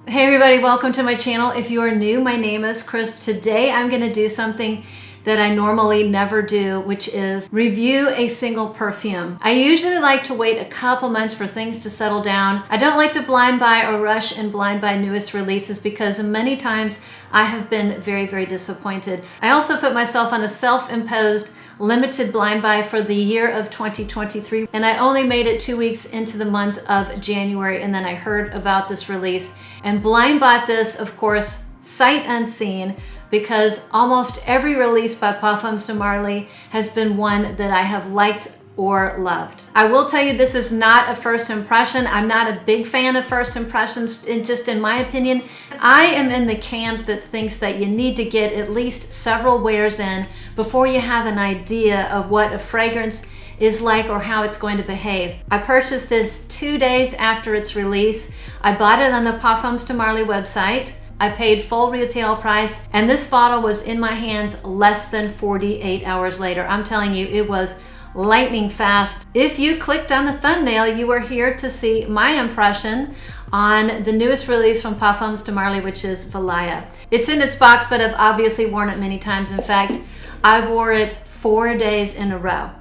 Hey everybody, welcome to my channel. If you are new, my name is Chris. Today I'm going to do something that I normally never do, which is review a single perfume. I usually like to wait a couple months for things to settle down. I don't like to blind buy or rush and blind buy newest releases because many times I have been very disappointed. I also put myself on a self-imposed limited blind buy for the year of 2023, and I only made it 2 weeks into the month of January, and then I heard about this release and blind bought this, of course, sight unseen, because almost every release by Parfums de Marly has been one that I have liked or loved. I will tell you, this is not a first impression. I'm not a big fan of first impressions, just in my opinion. I am in the camp that thinks that you need to get at least several wears in before you have an idea of what a fragrance is like or how it's going to behave. I purchased this 2 days after its release. I bought it on the Parfums de Marly website. I paid full retail price, and this bottle was in my hands less than 48 hours later. I'm telling you, it was lightning fast. If you clicked on the thumbnail, you are here to see my impression on the newest release from Parfums de Marly, which is Valaya. It's in its box, but I've obviously worn it many times. In fact, I wore it 4 days in a row.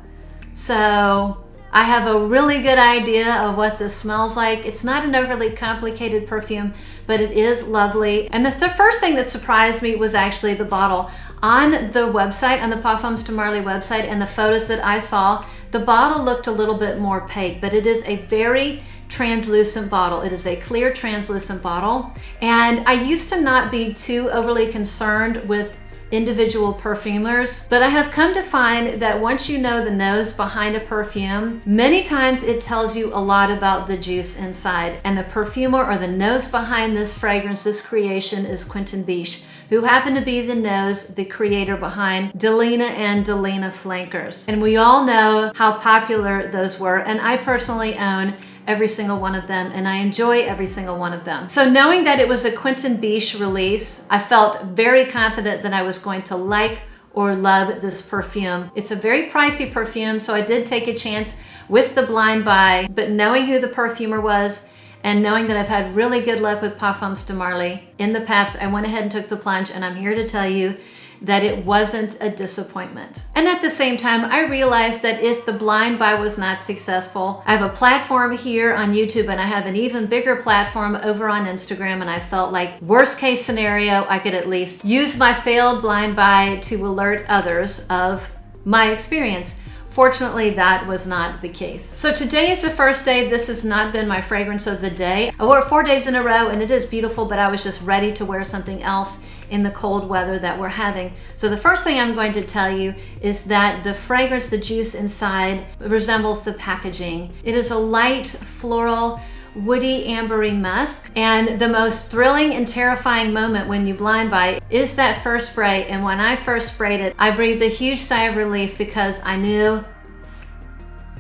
So I have a really good idea of what this smells like. It's not an overly complicated perfume, but it is lovely. And the first thing that surprised me was actually the bottle. On the website, on the Parfums de Marly website, and the photos that I saw, the bottle looked a little bit more opaque, but it is a very translucent bottle. It is a clear translucent bottle. And I used to not be too overly concerned with individual perfumers, but I have come to find that once you know the nose behind a perfume, many times it tells you a lot about the juice inside. And the perfumer, or the nose behind this fragrance, this creation, is Quentin Biche, who happened to be the creator behind Delina and Delina Flankers. And we all know how popular those were, and I personally own every single one of them, and I enjoy every single one of them. So knowing that it was a Quentin Biche release, I felt very confident that I was going to like or love this perfume. It's a very pricey perfume, so I did take a chance with the blind buy, but knowing who the perfumer was and knowing that I've had really good luck with Parfums de Marly in the past, I went ahead and took the plunge, and I'm here to tell you that it wasn't a disappointment. And at the same time, I realized that if the blind buy was not successful, I have a platform here on YouTube, and I have an even bigger platform over on Instagram, and I felt like worst case scenario, I could at least use my failed blind buy to alert others of my experience. Fortunately, that was not the case. So today is the first day. This has not been my fragrance of the day. I wore it 4 days in a row, and it is beautiful, but I was just ready to wear something else in the cold weather that we're having. So the first thing I'm going to tell you is that the fragrance, the juice inside, resembles the packaging. It is a light, floral, woody, ambery musk. And the most thrilling and terrifying moment when you blind buy is that first spray. And when I first sprayed it, I breathed a huge sigh of relief because I knew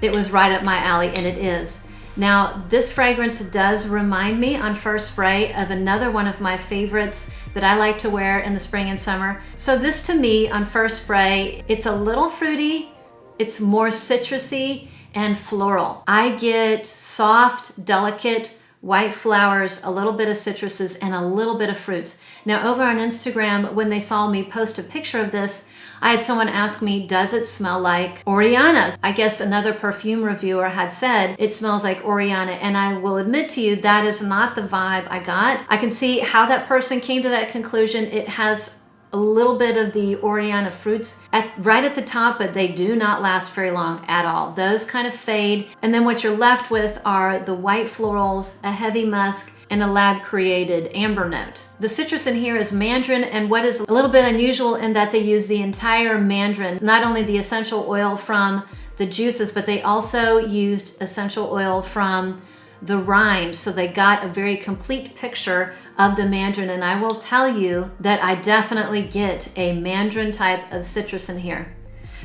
it was right up my alley, and it is. Now, this fragrance does remind me on first spray of another one of my favorites that I like to wear in the spring and summer. So this, to me, on first spray, it's a little fruity, it's more citrusy and floral. I get soft, delicate white flowers, a little bit of citruses, and a little bit of fruits. Now, over on Instagram, when they saw me post a picture of this, I had someone ask me, does it smell like Oriana? I guess another perfume reviewer had said it smells like Oriana, and I will admit to you that is not the vibe I got. I can see how that person came to that conclusion. It has a little bit of the Oriana fruits right at the top, but they do not last very long at all. Those kind of fade, and then what you're left with are the white florals, a heavy musk, and a lab-created amber note. The citrus in here is mandarin, and what is a little bit unusual in that they use the entire mandarin, not only the essential oil from the juices, but they also used essential oil from the rind, so they got a very complete picture of the mandarin. And I will tell you that I definitely get a mandarin type of citrus in here.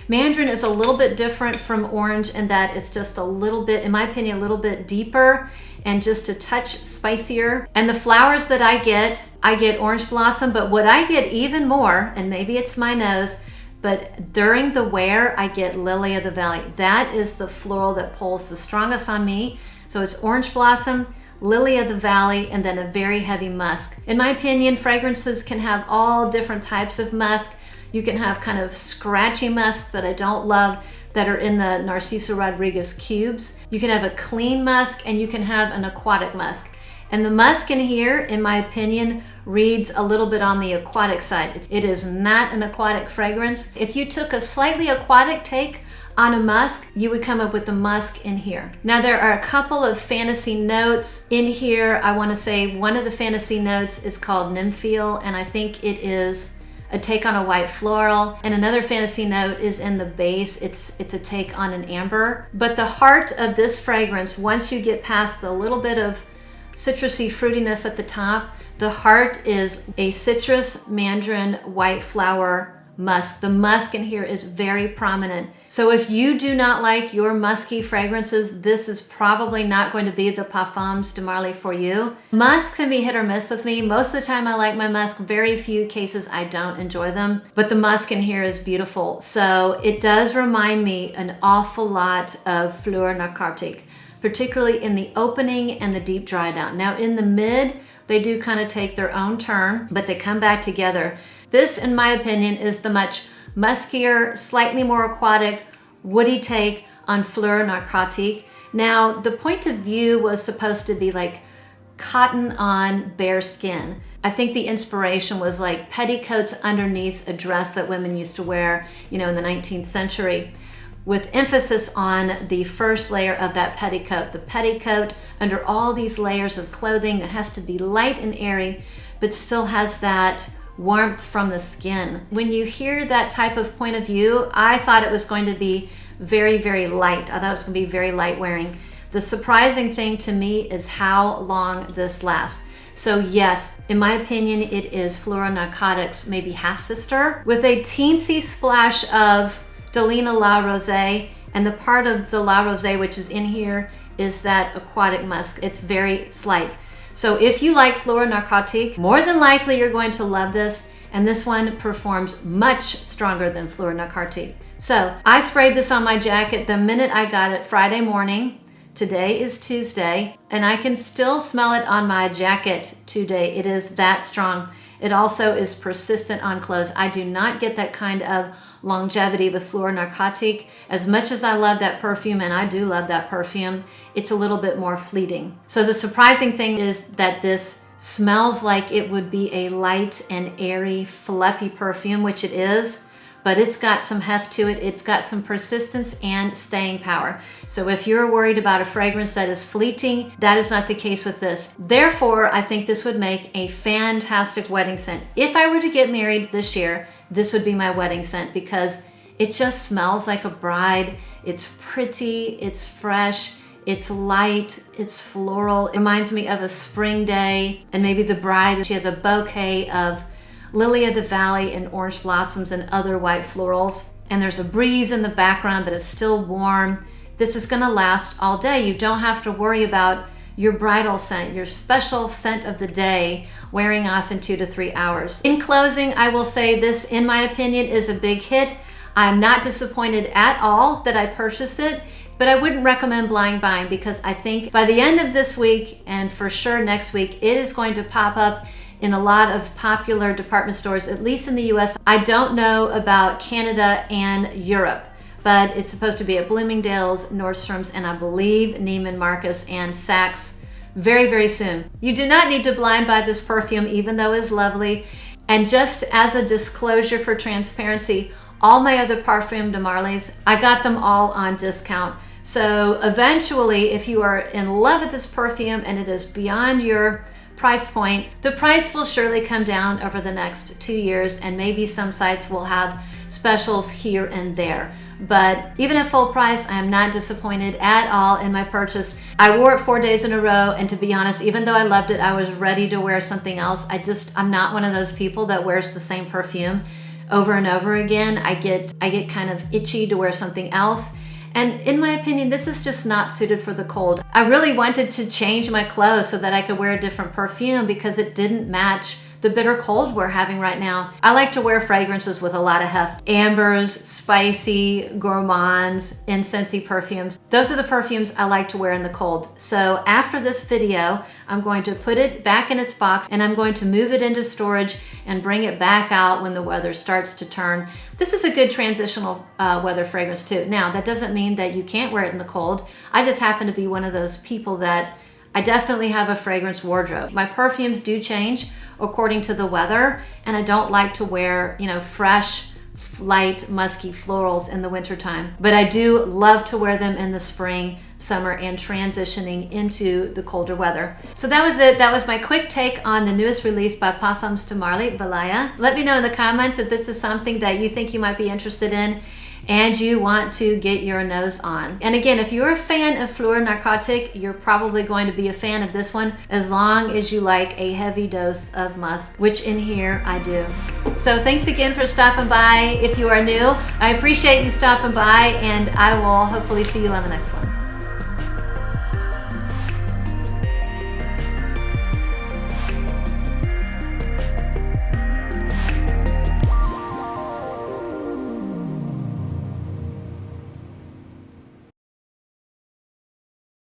Mandarin is a little bit different from orange in that it's just a little bit, in my opinion, a little bit deeper and just a touch spicier. And the flowers that I get orange blossom, but what I get even more, and maybe it's my nose, but during the wear, I get lily of the valley. That is the floral that pulls the strongest on me. So it's orange blossom, lily of the valley, and then a very heavy musk. In my opinion, fragrances can have all different types of musk. You can have kind of scratchy musks that I don't love that are in the Narciso Rodriguez cubes. You can have a clean musk and you can have an aquatic musk. And the musk in here, in my opinion, reads a little bit on the aquatic side. It is not an aquatic fragrance. If you took a slightly aquatic take on a musk, you would come up with the musk in here. Now there are a couple of fantasy notes in here. I want to say one of the fantasy notes is called Nympheal, and I think it is a take on a white floral, and another fantasy note is in the base. It's a take on an amber. But the heart of this fragrance, once you get past the little bit of citrusy fruitiness at the top, the heart is a citrus mandarin white flower musk. The musk in here is very prominent. So if you do not like your musky fragrances, this is probably not going to be the Parfums de Marly for you. Musk can be hit or miss with me. Most of the time I like my musk. Very few cases I don't enjoy them. But the musk in here is beautiful. So it does remind me an awful lot of Fleur Narcotique, particularly in the opening and the deep dry down. Now in the mid, they do kind of take their own turn, but they come back together. This, in my opinion, is the much muskier, slightly more aquatic, woody take on Fleur Narcotique. Now, the point of view was supposed to be like cotton on bare skin. I think the inspiration was like petticoats underneath a dress that women used to wear, in the 19th century, with emphasis on the first layer of that petticoat. The petticoat under all these layers of clothing that has to be light and airy, but still has that warmth from the skin. When you hear that type of point of view, I thought it was going to be very, very light. I thought it was going to be very light wearing. The surprising thing to me is how long this lasts. So yes, in my opinion, it is Fleur Narcotique's maybe half-sister with a teensy splash of Delina La Rosée, and the part of the La Rosée which is in here is that aquatic musk. It's very slight. So if you like Fleur Narcotique, more than likely you're going to love this, and this one performs much stronger than Fleur Narcotique. So I sprayed this on my jacket the minute I got it Friday morning. Today is Tuesday, and I can still smell it on my jacket today. It is that strong. It also is persistent on clothes. I do not get that kind of longevity with Fleur Narcotique. As much as I love that perfume, and I do love that perfume, it's a little bit more fleeting. So the surprising thing is that this smells like it would be a light and airy, fluffy perfume, which it is, but it's got some heft to it. It's got some persistence and staying power. So if you're worried about a fragrance that is fleeting, that is not the case with this. Therefore, I think this would make a fantastic wedding scent. If I were to get married this year, this would be my wedding scent because it just smells like a bride. It's pretty, it's fresh, it's light, it's floral. It reminds me of a spring day, and maybe the bride, she has a bouquet of lily of the valley and orange blossoms and other white florals. And there's a breeze in the background, but it's still warm. This is gonna last all day. You don't have to worry about your bridal scent, your special scent of the day, wearing off in 2 to 3 hours. In closing, I will say this, in my opinion, is a big hit. I'm not disappointed at all that I purchased it, but I wouldn't recommend blind buying because I think by the end of this week, and for sure next week, it is going to pop up in a lot of popular department stores, at least in the US. I don't know about Canada and Europe, but it's supposed to be at Bloomingdale's, Nordstrom's, and I believe Neiman Marcus and Saks very, very soon. You do not need to blind buy this perfume, even though it's lovely. And just as a disclosure for transparency, all my other Parfums de Marly's, I got them all on discount. So eventually, if you are in love with this perfume and it is beyond your price point, the price will surely come down over the next 2 years, and maybe some sites will have specials here and there. But even at full price, I am not disappointed at all in my purchase. I wore it 4 days in a row, and to be honest, even though I loved it, I was ready to wear something else. I'm not one of those people that wears the same perfume over and over again. I get kind of itchy to wear something else. And in my opinion, this is just not suited for the cold. I really wanted to change my clothes so that I could wear a different perfume because it didn't match the bitter cold we're having right now. I like to wear fragrances with a lot of heft. Ambers, spicy, gourmands, incensey perfumes. Those are the perfumes I like to wear in the cold. So after this video, I'm going to put it back in its box and I'm going to move it into storage and bring it back out when the weather starts to turn. This is a good transitional weather fragrance too. Now, that doesn't mean that you can't wear it in the cold. I just happen to be one of those people that I definitely have a fragrance wardrobe. My perfumes do change according to the weather, and I don't like to wear, you know, fresh, light, musky florals in the wintertime. But I do love to wear them in the spring, summer, and transitioning into the colder weather. So that was it. That was my quick take on the newest release by Parfums de Marly, Valaya. Let me know in the comments if this is something that you think you might be interested in and you want to get your nose on. And again, if you're a fan of Fleur Narcotique, you're probably going to be a fan of this one as long as you like a heavy dose of musk, which in here I do. So thanks again for stopping by. If you are new, I appreciate you stopping by, and I will hopefully see you on the next one.